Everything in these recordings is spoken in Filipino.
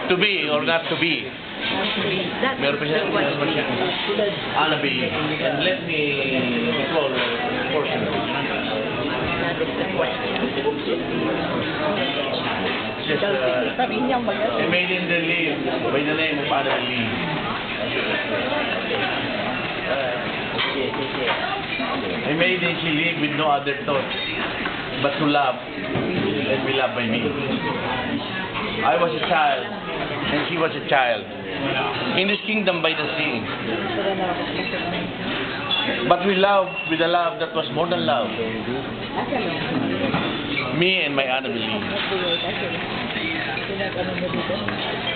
To be or not to be. That's Meron pa siya. Anna be. And let me recall the portion of it. That is the question. Just, a maiden that live by the name of Anna Lee. A maiden she lived with no other thought but to love and be loved by me. I was a child and she was a child in this kingdom by the sea. But we loved with a love that was more than love. Me and my Anna Lee.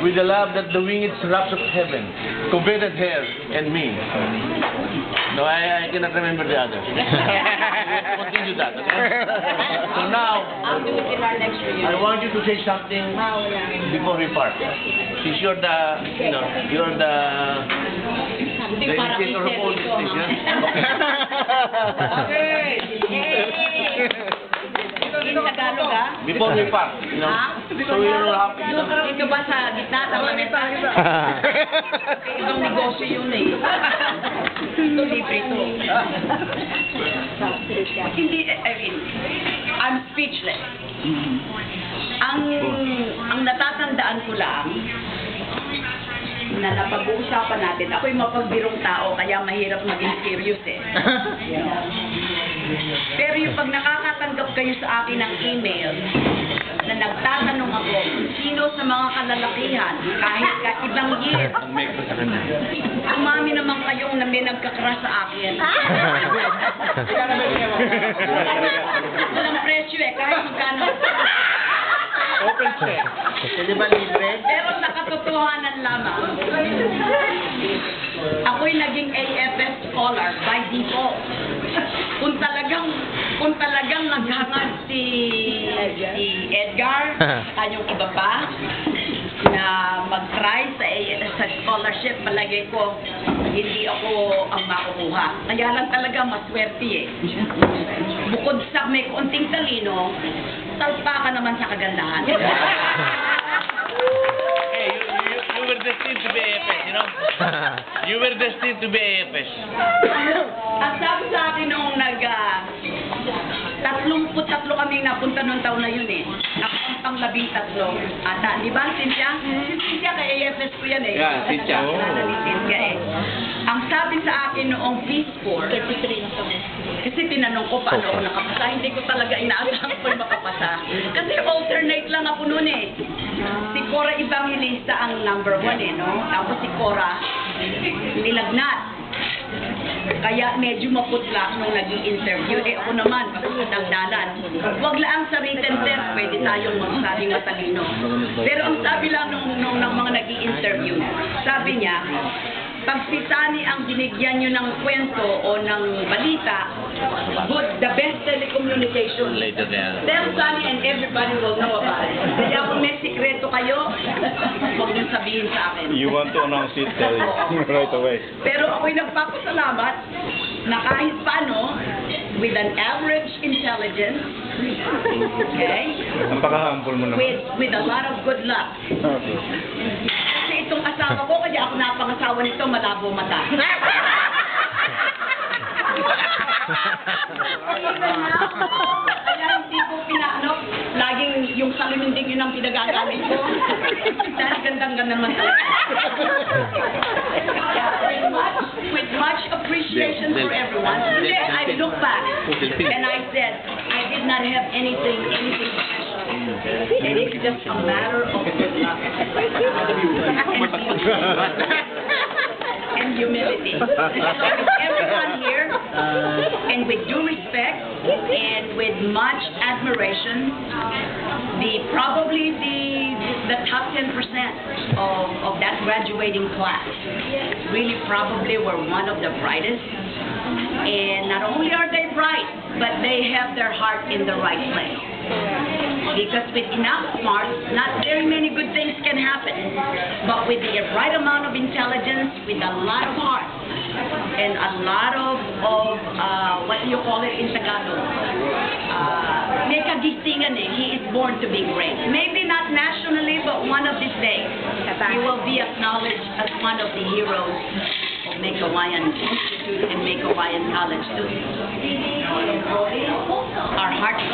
With the love that the winged seraphs of heaven coveted her and me. No, I cannot remember the others. Continue that. Okay? So now, I'll do it in our next reunion. I want you to say something before we part. Since you're the, you're the dedicator of all these things, Okay. Yay! In Tagalog, ha? before we part, so you're happy. Dito ba sa gitna? Tama nito. Itong negosyo yun eh. Ito libre ito. Hindi, I mean, I'm speechless. Ang natatandaan ko lang, na napag-uusapan natin, ako'y mapagbirong tao, kaya mahirap maging serious eh. Pero yung pag nakakatanggap kayo sa akin ng email, na nagtatanong ako kung sino sa mga kalalakihan, kahit ka ibang year, umami naman kayong na may nagkakras sa akin. Walang presyo eh, kahit magkano. Open check. Hindi ba libre? Pero sa katotohanan lamang, ako'y naging AFS scholar by default. Kung talagang naghangad si Edgar, yung iba pa, na mag-try sa scholarship, palagay ko, hindi ako ang makukuha. Kaya lang talaga maswerte eh. Bukod sa may konting talino, talpa ka naman sa kagandahan. Hey, you were destined to be AFS, you know? You were destined to be AFS. Ang sabi sa akin nung 33 kami napunta nung taon na yun eh. Ako ang pang-13 ata. Di ba, Cynthia? Cynthia, kay AFS ko yan eh. Yeah, Cynthia. Ni Cynthia eh. Ang sabi sa akin noong Peace Corps, 33 na kami. Kasi tinanong ko paano ako nakapasa. Hindi ko talaga inaasahan ko makapasa. Kasi alternate lang ako noon eh. Si Cora Evangelista ang number 1 eh, no? Tapos si Cora, nilagnat. Kaya medyo maputla nung nag-i-interview. Eh ako naman, dagdalan. Huwag lang sa written test, pwede tayong magsabing matalino. Pero ang sabi lang nung mga nag-i-interview, sabi niya, pag si Sunny ang binigyan nyo ng kwento o ng balita, the best telecommunication. Tell Sunny and everybody will know about it. Kaya kung may sikreto kayo, huwag nyo sabihin sa akin. You want to announce it, tell it right away. Pero ako'y nagpapasalamat na kahit paano, with an average intelligence, okay, Napaka-humble mo naman. with a lot of good luck. Okay. Kasi itong asawa ko, kaya ako napangasawa nito, malabo mata. Kaya hindi ko pinaano, laging yung saliminding yun ang pinagagamit ko. Dahil gandang-ganda naman talaga. With much appreciation for everyone, today I look back and I said, I did not have anything special. It is just a matter of good luck. And humility. So with everyone here, and with due respect, and with much admiration, probably the top 10% of that graduating class really probably were one of the brightest. And not only are they bright, but they have their heart in the right place. Because with enough smarts, not very many good things can happen. But with the right amount of intelligence, with a lot of heart, and a lot of what do you call it in Tagalog? May kagitingan eh. He is born to be great. Maybe not nationally, but one of these days. acknowledged as one of the heroes of Make Hawaiian Institute and Make Hawaiian College too. Our hearts